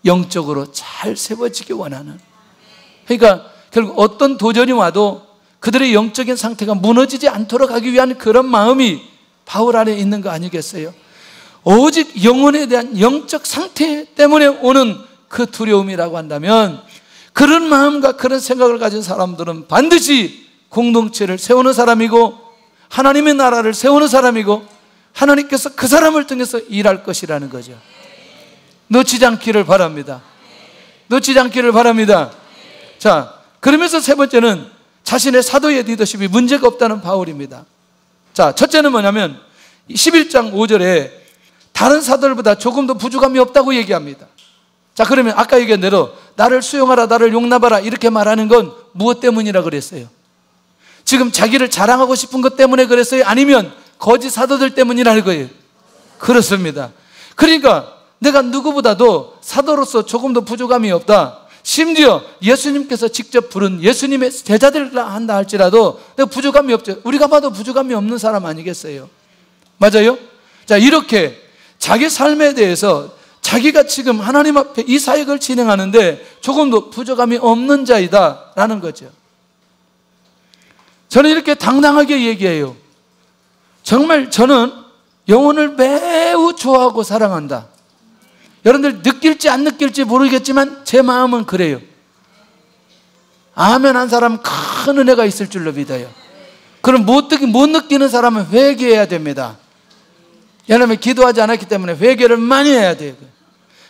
영적으로 잘 세워지기 원하는. 그러니까 결국 어떤 도전이 와도 그들의 영적인 상태가 무너지지 않도록 하기 위한 그런 마음이 바울 안에 있는 거 아니겠어요? 오직 영혼에 대한 영적 상태 때문에 오는 그 두려움이라고 한다면, 그런 마음과 그런 생각을 가진 사람들은 반드시 공동체를 세우는 사람이고 하나님의 나라를 세우는 사람이고 하나님께서 그 사람을 통해서 일할 것이라는 거죠. 놓치지 않기를 바랍니다. 놓치지 않기를 바랍니다. 자, 그러면서 세 번째는 자신의 사도의 리더십이 문제가 없다는 바울입니다. 자, 첫째는 뭐냐면 11장 5절에 다른 사도들보다 조금 더 부족함이 없다고 얘기합니다. 자, 그러면 아까 얘기한 대로 나를 수용하라, 나를 용납하라 이렇게 말하는 건 무엇 때문이라 그랬어요? 지금 자기를 자랑하고 싶은 것 때문에 그랬어요? 아니면 거짓 사도들 때문이라는 거예요? 그렇습니다. 그러니까 내가 누구보다도 사도로서 조금 더 부족함이 없다. 심지어 예수님께서 직접 부른 예수님의 제자들이라 한다 할지라도 내가 부족함이 없죠. 우리가 봐도 부족함이 없는 사람 아니겠어요? 맞아요? 자, 이렇게 자기 삶에 대해서 자기가 지금 하나님 앞에 이 사역을 진행하는데 조금 더 부족함이 없는 자이다 라는 거죠. 저는 이렇게 당당하게 얘기해요. 정말 저는 영혼을 매우 좋아하고 사랑한다. 여러분들 느낄지 안 느낄지 모르겠지만 제 마음은 그래요. 아멘 한 사람은 큰 은혜가 있을 줄로 믿어요. 그럼 못 느끼는 사람은 회개해야 됩니다. 왜냐하면 기도하지 않았기 때문에 회개를 많이 해야 돼요.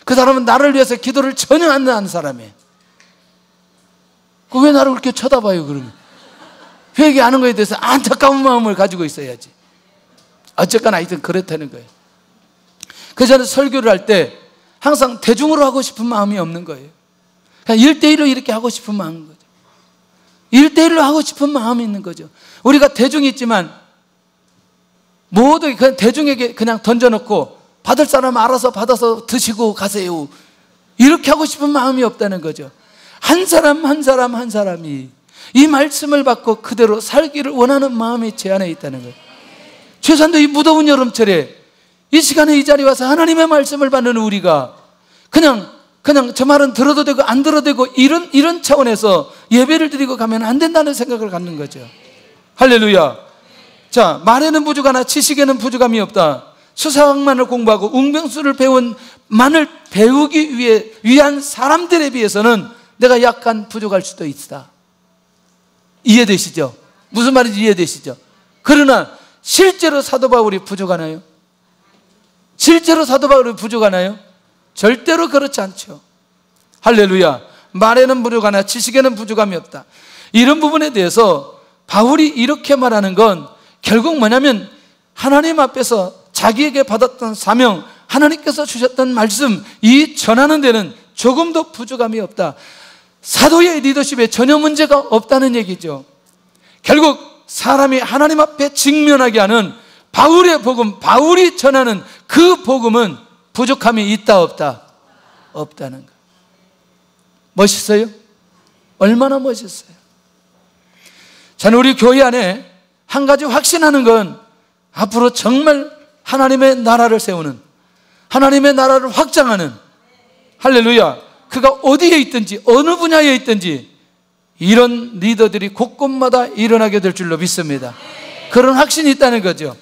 그 사람은 나를 위해서 기도를 전혀 안 하는 사람이에요. 왜 나를 그렇게 쳐다봐요 그러면? 회개하는 것에 대해서 안타까운 마음을 가지고 있어야지. 어쨌거나 하여튼 그렇다는 거예요. 그래서 저는 설교를 할 때 항상 대중으로 하고 싶은 마음이 없는 거예요. 그냥 1대1로 이렇게 하고 싶은 마음인 거죠. 1대1로 하고 싶은 마음이 있는 거죠. 우리가 대중이 있지만 모두 그냥 대중에게 그냥 던져놓고 받을 사람 알아서 받아서 드시고 가세요, 이렇게 하고 싶은 마음이 없다는 거죠. 한 사람 한 사람 한 사람이 이 말씀을 받고 그대로 살기를 원하는 마음이 제 안에 있다는 거예요. 최소한도 이 무더운 여름철에 이 시간에 이 자리에 와서 하나님의 말씀을 받는 우리가 그냥 저 말은 들어도 되고 안 들어도 되고 이런 차원에서 예배를 드리고 가면 안 된다는 생각을 갖는 거죠. 할렐루야. 자, 말에는 부족하나 지식에는 부족함이 없다. 수사학만을 공부하고 웅병수를 배운만을 배우기 위한 사람들에 비해서는 내가 약간 부족할 수도 있다. 이해되시죠? 무슨 말인지 이해되시죠? 그러나 실제로 사도 바울이 부족하나요? 실제로 사도 바울이 부족하나요? 절대로 그렇지 않죠. 할렐루야. 말에는 부족하나 지식에는 부족함이 없다. 이런 부분에 대해서 바울이 이렇게 말하는 건 결국 뭐냐면 하나님 앞에서 자기에게 받았던 사명, 하나님께서 주셨던 말씀, 이 전하는 데는 조금도 부족함이 없다. 사도의 리더십에 전혀 문제가 없다는 얘기죠. 결국 사람이 하나님 앞에 직면하게 하는 바울의 복음, 바울이 전하는 그 복음은 부족함이 있다 없다? 없다는 거. 멋있어요? 얼마나 멋있어요? 저는 우리 교회 안에 한 가지 확신하는 건 앞으로 정말 하나님의 나라를 세우는, 하나님의 나라를 확장하는, 할렐루야, 그가 어디에 있든지 어느 분야에 있든지 이런 리더들이 곳곳마다 일어나게 될 줄로 믿습니다. 그런 확신이 있다는 거죠.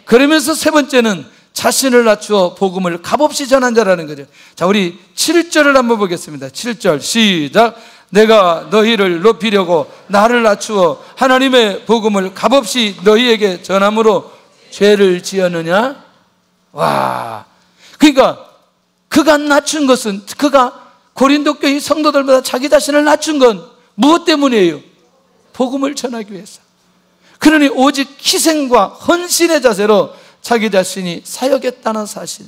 그러면서 세 번째는 자신을 낮추어 복음을 값없이 전한 자라는 거죠. 자, 우리 7절을 한번 보겠습니다. 7절 시작. 내가 너희를 높이려고 나를 낮추어 하나님의 복음을 값없이 너희에게 전함으로 죄를 지었느냐? 와, 그러니까 그가 낮춘 것은, 그가 고린도 교회 성도들보다 자기 자신을 낮춘 건 무엇 때문이에요? 복음을 전하기 위해서. 그러니 오직 희생과 헌신의 자세로 자기 자신이 사역했다는 사실.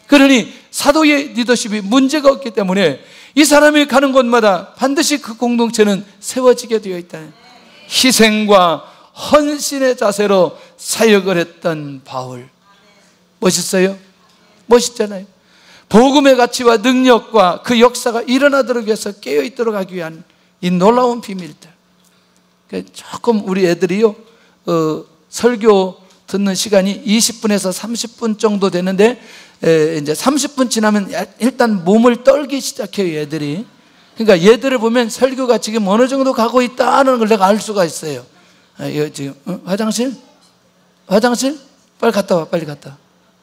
그러니 사도의 리더십이 문제가 없기 때문에 이 사람이 가는 곳마다 반드시 그 공동체는 세워지게 되어 있다. 희생과 헌신의 자세로 사역을 했던 바울. 멋있어요? 멋있잖아요. 복음의 가치와 능력과 그 역사가 일어나도록 위해서 깨어있도록 하기 위한 이 놀라운 비밀들. 조금 우리 애들이요, 설교 듣는 시간이 20분에서 30분 정도 되는데, 이제 30분 지나면 일단 몸을 떨기 시작해요, 얘들이. 그러니까 얘들을 보면 설교가 지금 어느 정도 가고 있다는 걸 내가 알 수가 있어요. 지금 화장실? 화장실? 빨리 갔다 와, 빨리 갔다 와.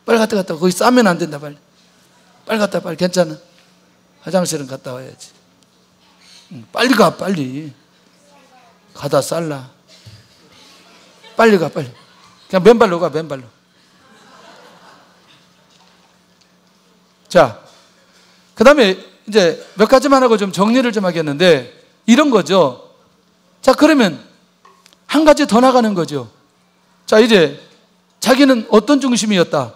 빨리 갔다 와. 거기 싸면 안 된다, 빨리. 빨리 갔다 와, 빨리. 괜찮아. 화장실은 갔다 와야지. 빨리 가, 빨리. 가다 쌀라. 빨리 가, 빨리. 그냥 맨발로 가, 맨발로. 자, 그 다음에 이제 몇 가지만 하고 좀 정리를 좀 하겠는데, 이런 거죠. 자, 그러면 한 가지 더 나가는 거죠. 자, 이제 자기는 어떤 중심이었다?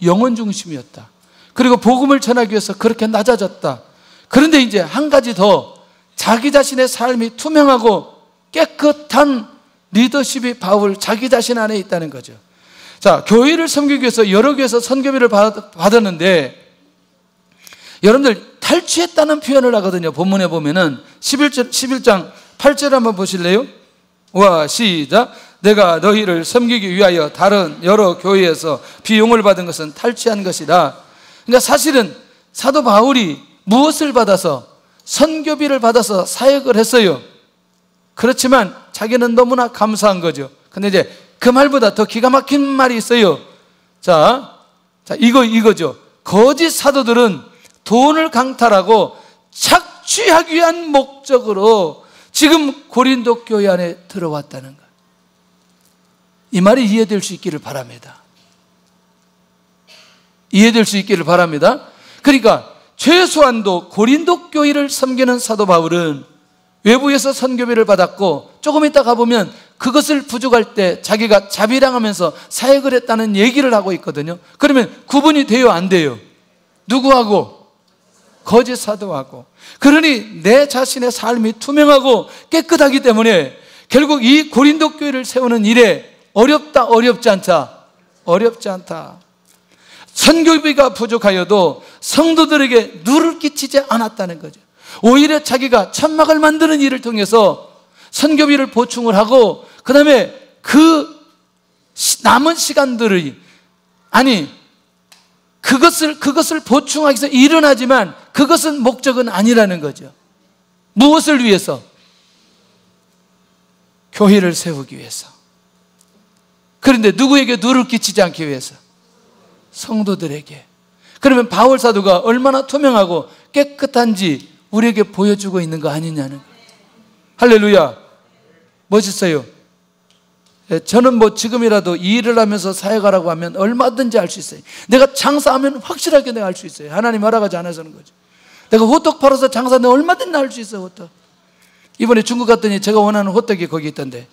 영혼 중심이었다. 그리고 복음을 전하기 위해서 그렇게 낮아졌다. 그런데 이제 한 가지 더, 자기 자신의 삶이 투명하고 깨끗한 리더십이 바울 자기 자신 안에 있다는 거죠. 자, 교회를 섬기기 위해서 여러 교회에서 선교비를 받았는데, 여러분들 탈취했다는 표현을 하거든요. 본문에 보면은 11장 8절 한번 보실래요? 와, 시작. 내가 너희를 섬기기 위하여 다른 여러 교회에서 비용을 받은 것은 탈취한 것이다. 그러니까 사실은 사도 바울이 무엇을 받아서, 선교비를 받아서 사역을 했어요. 그렇지만 자기는 너무나 감사한 거죠. 근데 이제 그 말보다 더 기가 막힌 말이 있어요. 자, 이거죠. 거짓 사도들은 돈을 강탈하고 착취하기 위한 목적으로 지금 고린도 교회 안에 들어왔다는 것. 이 말이 이해될 수 있기를 바랍니다. 이해될 수 있기를 바랍니다. 그러니까 최소한도 고린도 교회를 섬기는 사도 바울은 외부에서 선교비를 받았고 조금 있다 가보면 그것을 부족할 때 자기가 자비랑하면서 사역을 했다는 얘기를 하고 있거든요. 그러면 구분이 돼요, 안 돼요? 누구하고? 거짓 사도하고. 그러니 내 자신의 삶이 투명하고 깨끗하기 때문에 결국 이 고린도 교회를 세우는 일에 어렵다, 어렵지 않다? 어렵지 않다. 선교비가 부족하여도 성도들에게 누를 끼치지 않았다는 거죠. 오히려 자기가 천막을 만드는 일을 통해서 선교비를 보충을 하고, 그 다음에 그 남은 시간들이, 그것을 보충하기 위해서 일은 하지만 그것은 목적은 아니라는 거죠. 무엇을 위해서? 교회를 세우기 위해서. 그런데 누구에게 누를 끼치지 않기 위해서? 성도들에게. 그러면 바울 사도가 얼마나 투명하고 깨끗한지 우리에게 보여주고 있는 거 아니냐는 거예요. 할렐루야. 멋있어요. 저는 지금이라도 일을 하면서 사역하라고 하면 얼마든지 할 수 있어요. 내가 장사하면 확실하게 내가 할 수 있어요. 하나님 허락하지 않아서는 거죠. 내가 호떡 팔아서 장사하면 얼마든지 할 수 있어요. 호떡. 이번에 중국 갔더니 제가 원하는 호떡이 거기 있던데,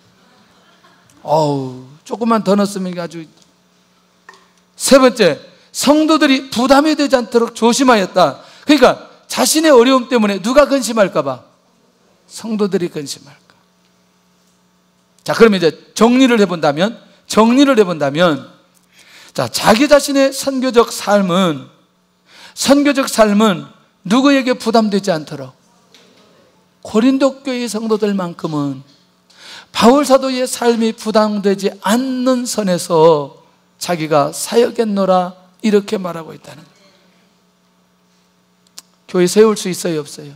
조금만 더 넣었으면 아주. 세 번째, 성도들이 부담이 되지 않도록 조심하였다. 그러니까 자신의 어려움 때문에 누가 근심할까 봐? 성도들이 근심할까. 자, 그러면 이제 정리를 해본다면, 자, 자기 자신의 선교적 삶은 누구에게 부담되지 않도록 고린도 교회 성도들만큼은 바울 사도의 삶이 부담되지 않는 선에서 자기가 사역했노라, 이렇게 말하고 있다는 거예요. 교회 세울 수 있어요, 없어요?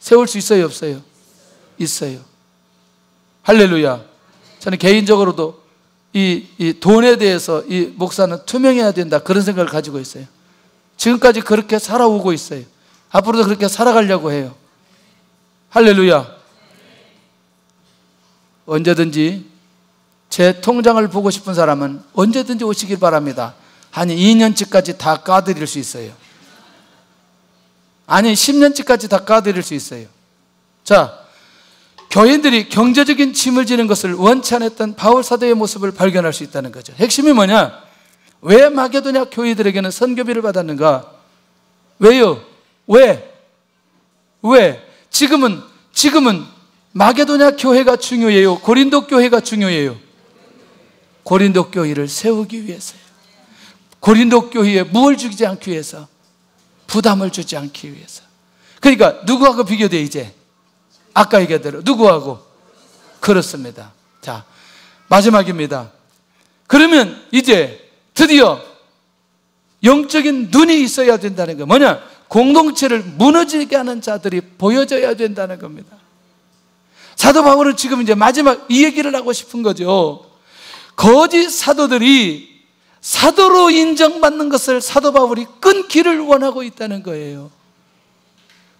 세울 수 있어요, 없어요? 있어요. 할렐루야. 저는 개인적으로도 이 돈에 대해서 이 목사는 투명해야 된다, 그런 생각을 가지고 있어요. 지금까지 그렇게 살아오고 있어요. 앞으로도 그렇게 살아가려고 해요. 할렐루야. 언제든지 제 통장을 보고 싶은 사람은 언제든지 오시길 바랍니다. 아니 2년치까지 다 까드릴 수 있어요. 아니 10년치까지 다 까드릴 수 있어요. 자, 교인들이 경제적인 짐을 지는 것을 원치 않았던 바울 사도의 모습을 발견할 수 있다는 거죠. 핵심이 뭐냐? 왜 마게도냐 교회들에게는 선교비를 받았는가? 왜요? 왜? 지금은 마게도냐 교회가 중요해요? 고린도 교회가 중요해요? 고린도 교회를 세우기 위해서요. 고린도 교회에 무엇을 주지 않기 위해서? 부담을 주지 않기 위해서. 그러니까 누구하고 비교돼 이제? 아까 얘기한 대로 누구하고? 그렇습니다. 자, 마지막입니다. 그러면 이제 드디어 영적인 눈이 있어야 된다는 거. 뭐냐? 공동체를 무너지게 하는 자들이 보여져야 된다는 겁니다. 사도 바울은 지금 이제 마지막 이 얘기를 하고 싶은 거죠. 거짓 사도들이 사도로 인정받는 것을 사도 바울이 끊기를 원하고 있다는 거예요.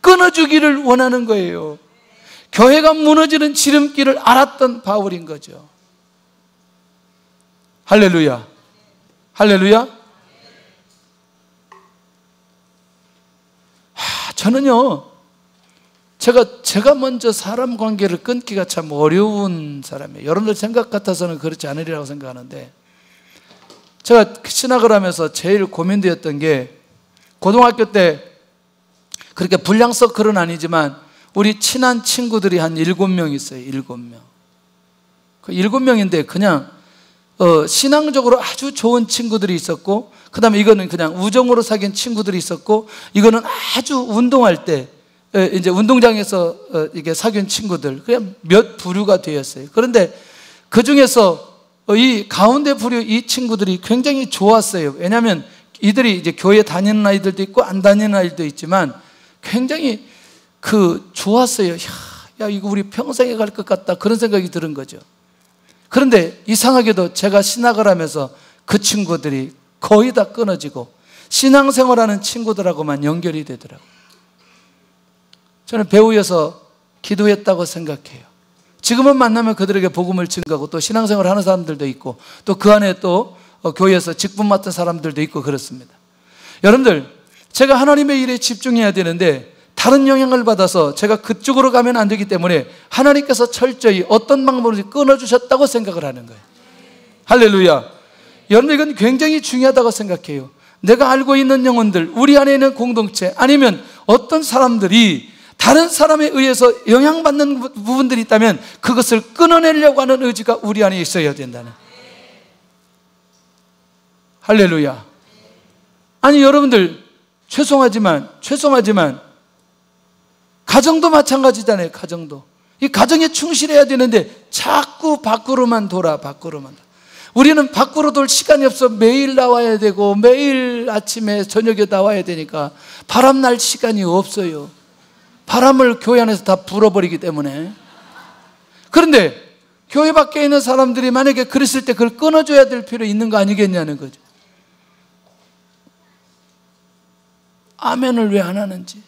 끊어주기를 원하는 거예요. 교회가 무너지는 지름길을 알았던 바울인 거죠. 할렐루야. 할렐루야. 저는요, 제가 먼저 사람 관계를 끊기가 참 어려운 사람이에요. 여러분들 생각 같아서는 그렇지 않으리라고 생각하는데, 제가 신학을 하면서 제일 고민되었던 게, 고등학교 때 그렇게 불량 서클은 아니지만 우리 친한 친구들이 한 7명 있어요. 7명. 그 7명인데 그냥 신앙적으로 아주 좋은 친구들이 있었고, 그 다음에 이거는 그냥 우정으로 사귄 친구들이 있었고, 이거는 아주 운동할 때 이제 운동장에서 이게 사귄 친구들, 그냥 몇 부류가 되었어요. 그런데 그 중에서 이 가운데 부류 이 친구들이 굉장히 좋았어요. 왜냐하면 이들이 이제 교회 다니는 아이들도 있고 안 다니는 아이들도 있지만 굉장히 좋았어요. 야, 이거 우리 평생에 갈 것 같다, 그런 생각이 드는 거죠. 그런데 이상하게도 제가 신학을 하면서 그 친구들이 거의 다 끊어지고 신앙생활하는 친구들하고만 연결이 되더라고요. 저는 배우여서 기도했다고 생각해요. 지금은 만나면 그들에게 복음을 증거하고 또 신앙생활 하는 사람들도 있고 또 그 안에 또 교회에서 직분 맡은 사람들도 있고 그렇습니다. 여러분들, 제가 하나님의 일에 집중해야 되는데 다른 영향을 받아서 제가 그쪽으로 가면 안 되기 때문에 하나님께서 철저히 어떤 방법으로 끊어주셨다고 생각을 하는 거예요. 할렐루야. 여러분, 이건 굉장히 중요하다고 생각해요. 내가 알고 있는 영혼들, 우리 안에 있는 공동체, 아니면 어떤 사람들이 다른 사람에 의해서 영향받는 부분들이 있다면 그것을 끊어내려고 하는 의지가 우리 안에 있어야 된다는. 할렐루야. 아니, 여러분들, 죄송하지만 가정도 마찬가지잖아요. 가정도. 이 가정에 충실해야 되는데 자꾸 밖으로만 돌아. 우리는 밖으로 돌 시간이 없어. 매일 나와야 되고 매일 아침에 저녁에 나와야 되니까 바람 날 시간이 없어요. 바람을 교회 안에서 다 불어버리기 때문에. 그런데 교회 밖에 있는 사람들이 만약에 그랬을 때 그걸 끊어줘야 될 필요 있는 거 아니겠냐는 거죠. 아멘을 왜 안 하는지.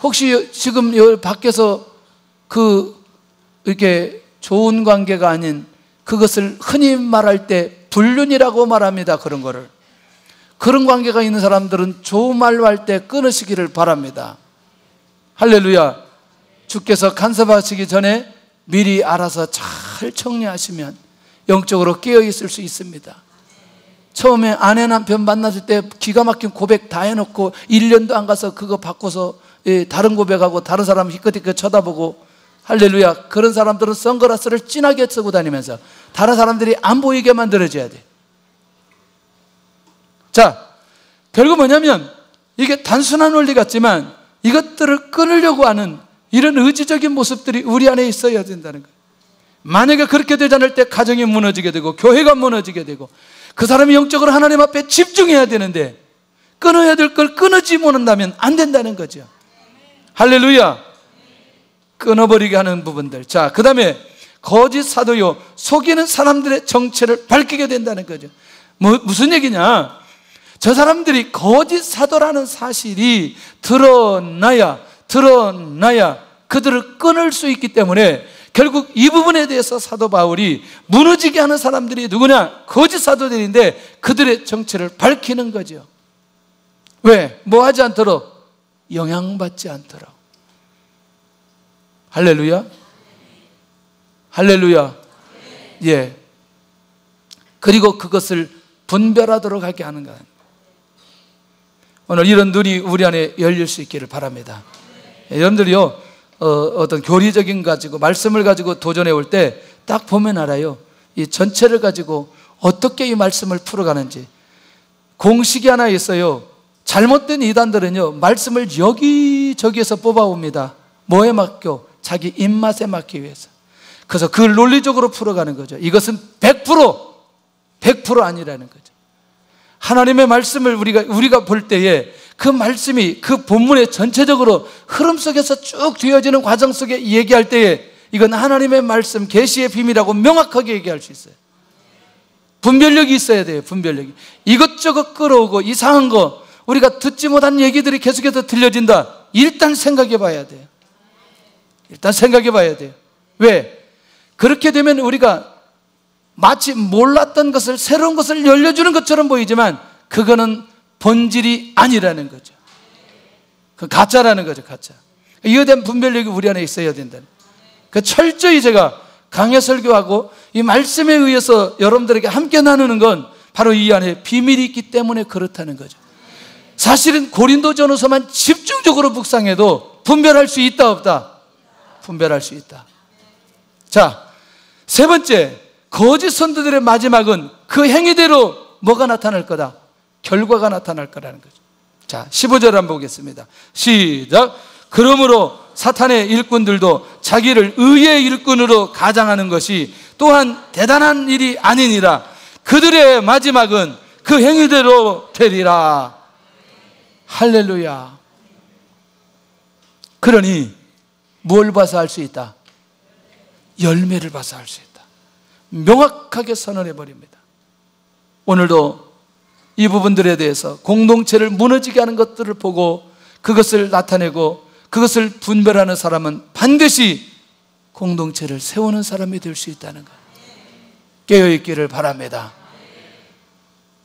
혹시 지금 여기 밖에서 이렇게 좋은 관계가 아닌, 그것을 흔히 말할 때 불륜이라고 말합니다. 그런 거를. 그런 관계가 있는 사람들은 좋은 말로 할 때 끊으시기를 바랍니다. 할렐루야. 주께서 간섭하시기 전에 미리 알아서 잘 정리하시면 영적으로 깨어 있을 수 있습니다. 처음에 아내 남편 만났을 때 기가 막힌 고백 다 해놓고 1년도 안 가서 그거 바꿔서 다른 고백하고 다른 사람 희끗희끗 쳐다보고, 할렐루야. 그런 사람들은 선글라스를 진하게 쓰고 다니면서 다른 사람들이 안 보이게 만들어줘야 돼. 자, 결국 뭐냐면 이게 단순한 원리 같지만 이것들을 끊으려고 하는 이런 의지적인 모습들이 우리 안에 있어야 된다는 거예요. 만약에 그렇게 되지 않을 때 가정이 무너지게 되고 교회가 무너지게 되고 그 사람이 영적으로 하나님 앞에 집중해야 되는데 끊어야 될 걸 끊지 못한다면 안 된다는 거죠. 할렐루야. 끊어버리게 하는 부분들. 자, 그 다음에 거짓 사도요, 속이는 사람들의 정체를 밝히게 된다는 거죠. 무슨 얘기냐? 저 사람들이 거짓 사도라는 사실이 드러나야 그들을 끊을 수 있기 때문에 결국 이 부분에 대해서 사도 바울이 무너지게 하는 사람들이 누구냐? 거짓 사도들인데 그들의 정체를 밝히는 거죠. 왜? 뭐 하지 않도록? 영향받지 않도록. 할렐루야. 할렐루야. 예. 그리고 그것을 분별하도록 하게 하는 거예요. 오늘 이런 눈이 우리 안에 열릴 수 있기를 바랍니다. 여러분들이요, 어떤 교리적인 가지고 말씀을 가지고 도전해 올 때 딱 보면 알아요. 이 전체를 가지고 어떻게 이 말씀을 풀어가는지. 공식이 하나 있어요. 잘못된 이단들은요, 말씀을 여기저기에서 뽑아옵니다. 뭐에 맡겨? 자기 입맛에 맡기 위해서. 그래서 그걸 논리적으로 풀어가는 거죠. 이것은 100% 아니라는 거죠. 하나님의 말씀을 우리가 볼 때에 그 말씀이 그 본문의 전체적으로 흐름 속에서 쭉 되어지는 과정 속에 얘기할 때에 이건 하나님의 말씀, 계시의 비밀이라고 명확하게 얘기할 수 있어요. 분별력이 있어야 돼요. 분별력이. 이것저것 끌어오고 이상한 거, 우리가 듣지 못한 얘기들이 계속해서 들려진다. 일단 생각해 봐야 돼요. 일단 생각해 봐야 돼요. 왜? 그렇게 되면 우리가 마치 몰랐던 것을, 새로운 것을 열려주는 것처럼 보이지만 그거는 본질이 아니라는 거죠. 그 가짜라는 거죠. 가짜. 이에 대한 분별력이 우리 안에 있어야 된다는. 그 철저히 제가 강해 설교하고 이 말씀에 의해서 여러분들에게 함께 나누는 건 바로 이 안에 비밀이 있기 때문에 그렇다는 거죠. 사실은 고린도전후서만 집중적으로 묵상해도 분별할 수 있다 없다? 분별할 수 있다. 자, 세 번째, 거짓 선도들의 마지막은 그 행위대로 뭐가 나타날 거다? 결과가 나타날 거라는 거죠. 자, 15절 한번 보겠습니다. 시작. 그러므로 사탄의 일꾼들도 자기를 의의 일꾼으로 가장하는 것이 또한 대단한 일이 아니니라. 그들의 마지막은 그 행위대로 되리라. 할렐루야. 그러니 뭘 봐서 알 수 있다? 열매를 봐서 알 수 있다. 명확하게 선언해 버립니다. 오늘도 이 부분들에 대해서 공동체를 무너지게 하는 것들을 보고 그것을 나타내고 그것을 분별하는 사람은 반드시 공동체를 세우는 사람이 될 수 있다는 것. 깨어있기를 바랍니다.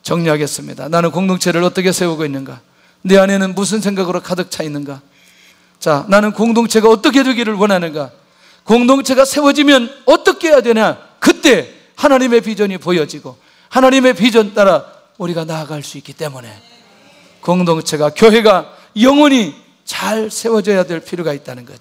정리하겠습니다. 나는 공동체를 어떻게 세우고 있는가? 내 안에는 무슨 생각으로 가득 차 있는가? 자, 나는 공동체가 어떻게 되기를 원하는가? 공동체가 세워지면 어떻게 해야 되냐? 그때 하나님의 비전이 보여지고 하나님의 비전 따라 우리가 나아갈 수 있기 때문에 공동체가, 교회가 영원히 잘 세워져야 될 필요가 있다는 거죠.